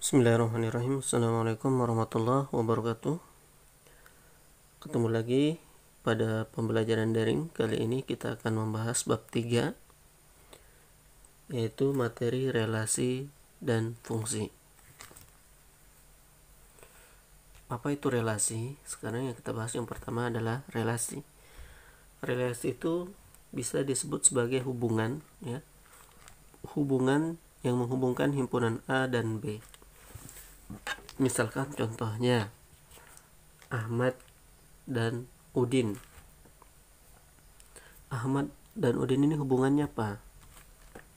Bismillahirrahmanirrahim. Assalamualaikum warahmatullahi wabarakatuh. Ketemu lagi pada pembelajaran daring. Kali ini kita akan membahas bab 3, yaitu materi relasi dan fungsi. Apa itu relasi? Sekarang yang kita bahas yang pertama adalah relasi. Relasi itu bisa disebut sebagai hubungan, ya. Hubungan yang menghubungkan himpunan A dan B. Misalkan contohnya Ahmad dan Udin. Ahmad dan Udin ini hubungannya apa?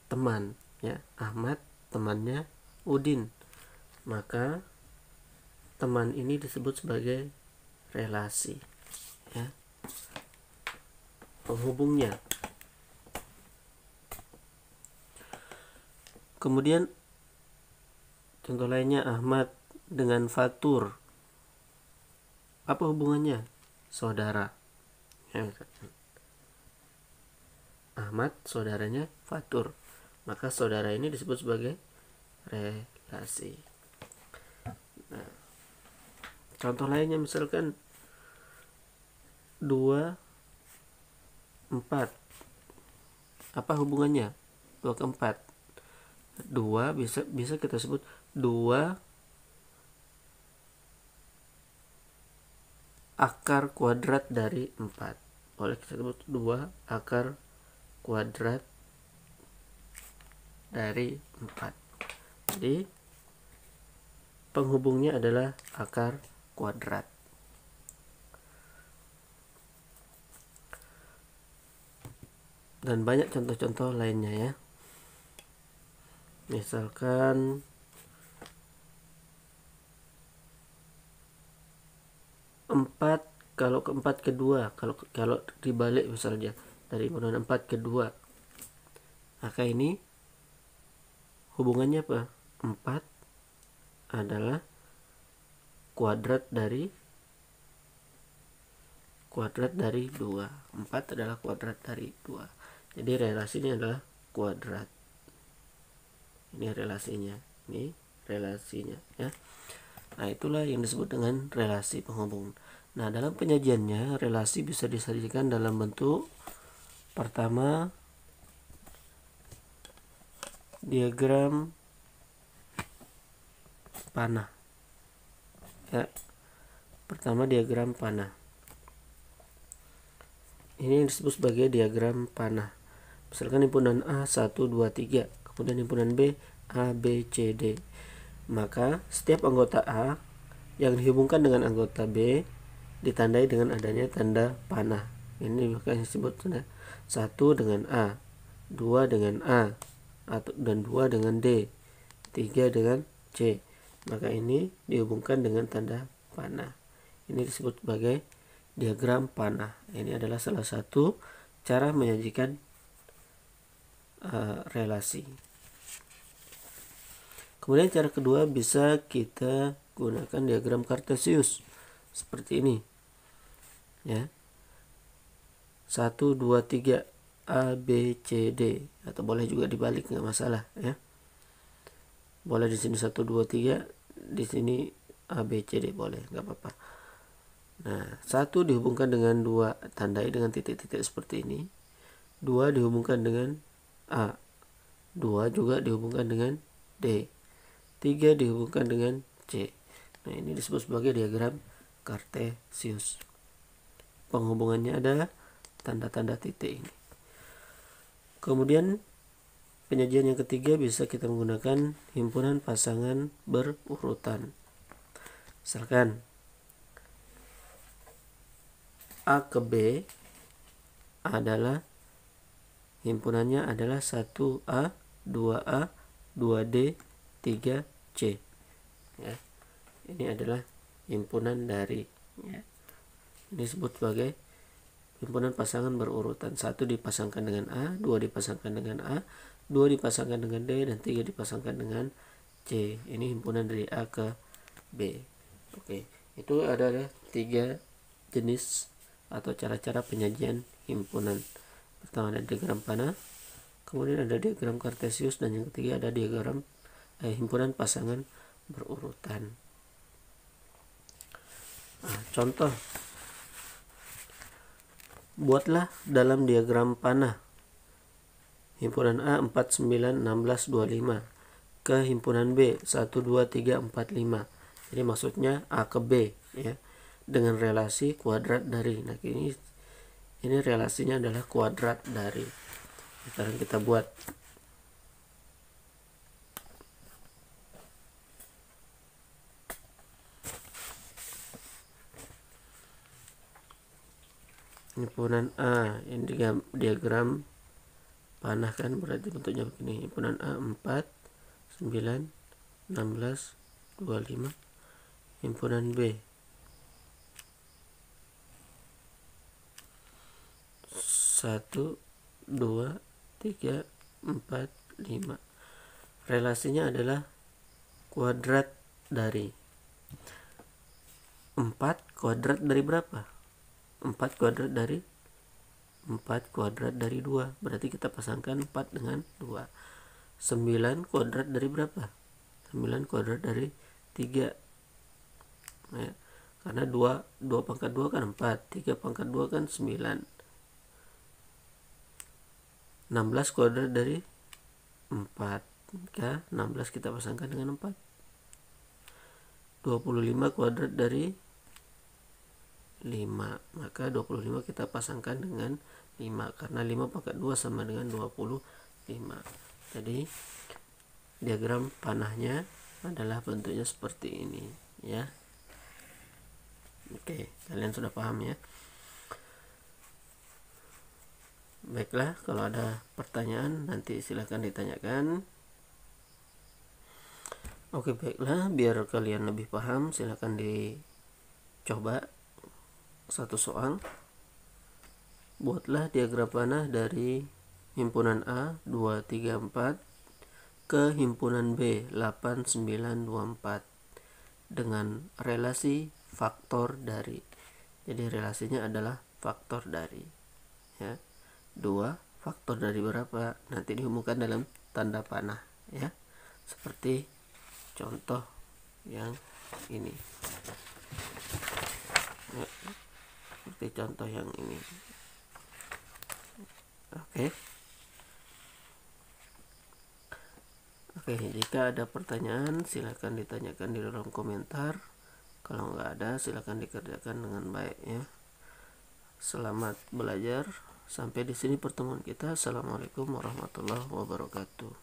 Teman, ya. Ahmad temannya Udin. Maka teman ini disebut sebagai relasi, ya. Penghubungnya. Kemudian contoh lainnya Ahmad dengan Fatur. Apa hubungannya? Saudara. Ya, Ahmad saudaranya Fatur. Maka saudara ini disebut sebagai relasi. Nah, contoh lainnya misalkan 2, 4. Apa hubungannya? 2 ke 4. 2 bisa kita sebut 2 akar kuadrat dari 4. Boleh kita sebut 2 akar kuadrat dari 4. Jadi penghubungnya adalah akar kuadrat. Dan banyak contoh-contoh lainnya, ya. Misalkan 4 kalau ke 4 ke 2, kalau dibalik misalnya dari himpunan 4 ke 2, maka ini hubungannya apa? 4 adalah kuadrat dari 2. 4 adalah kuadrat dari 2. Jadi relasinya adalah kuadrat. Ini relasinya, ya. Nah, itulah yang disebut dengan relasi penghubung. Nah, dalam penyajiannya, relasi bisa disajikan dalam bentuk pertama diagram panah. Ya. Pertama diagram panah. Ini yang disebut sebagai diagram panah. Misalkan himpunan A 1, 2, 3, kemudian himpunan B A, B, C, D. Maka setiap anggota A yang dihubungkan dengan anggota B ditandai dengan adanya tanda panah. Ini bukan disebut tanda 1 dengan A, 2 dengan A, dan 2 dengan D, 3 dengan C. Maka ini dihubungkan dengan tanda panah. Ini disebut sebagai diagram panah. Ini adalah salah satu cara menyajikan relasi. Kemudian cara kedua bisa kita gunakan diagram kartesius seperti ini, ya. 1, 2, 3 A, B, C, D, atau boleh juga dibalik, nggak masalah, ya. Boleh di sini 1, 2, 3, di sini A, B, C, D, boleh, nggak apa-apa. Nah, 1 dihubungkan dengan 2, tandai dengan titik-titik seperti ini. 2 dihubungkan dengan A, 2 juga dihubungkan dengan D, 3 dihubungkan dengan C. Nah, ini disebut sebagai diagram kartesius. Penghubungannya adalah tanda-tanda titik ini. Kemudian penyajian yang ketiga bisa kita menggunakan himpunan pasangan berurutan. Misalkan A ke B adalah himpunannya adalah 1A, 2A, 2D, 3C, ya. Ini adalah himpunan dari, ya. Ini disebut sebagai himpunan pasangan berurutan. 1 dipasangkan dengan A, 2 dipasangkan dengan A, 2 dipasangkan dengan D, dan 3 dipasangkan dengan C. Ini himpunan dari A ke B. Oke, itu adalah 3 jenis atau cara-cara penyajian himpunan. Pertama ada diagram panah, kemudian ada diagram kartesius, dan yang ketiga ada diagram himpunan pasangan berurutan. Nah, contoh, buatlah dalam diagram panah himpunan A 4, 9, 16, 25 ke himpunan B 1, 2, 3, 4, 5. Jadi maksudnya A ke B ya, dengan relasi kuadrat dari. Nah, ini relasinya adalah kuadrat dari. Sekarang kita buat. Himpunan A, ini diagram panah kan, berarti bentuknya begini. Himpunan A 4, 9, 16, 25. Himpunan B 1, 2, 3, 4, 5. Relasinya adalah kuadrat dari 4 kuadrat dari berapa? 4 kuadrat dari 2. Berarti kita pasangkan 4 dengan 2. 9 kuadrat dari berapa? 9 kuadrat dari 3. Ya, karena 2 pangkat 2 kan 4, 3 pangkat 2 kan 9. 16 kuadrat dari 4. Maka 16 kita pasangkan dengan 4. 25 kuadrat dari 5. Maka 25 kita pasangkan dengan 5. Karena 5 pangkat 2 sama dengan 25. Jadi diagram panahnya adalah bentuknya seperti ini ya. Oke, kalian sudah paham ya. Baiklah, kalau ada pertanyaan nanti silahkan ditanyakan. Oke, baiklah, biar kalian lebih paham silahkan dicoba satu soal. Buatlah diagram panah dari himpunan A 2, 3, 4 ke himpunan B 8, 9, 24 dengan relasi faktor dari. Jadi relasinya adalah faktor dari ya. 2 faktor dari berapa nanti dihubungkan dalam tanda panah ya, seperti contoh yang ini ya, seperti contoh yang ini. Oke, jika ada pertanyaan silahkan ditanyakan di dalam komentar. Kalau nggak ada silahkan dikerjakan dengan baik ya. Selamat belajar. Sampai di sini pertemuan kita. Assalamualaikum warahmatullahi wabarakatuh.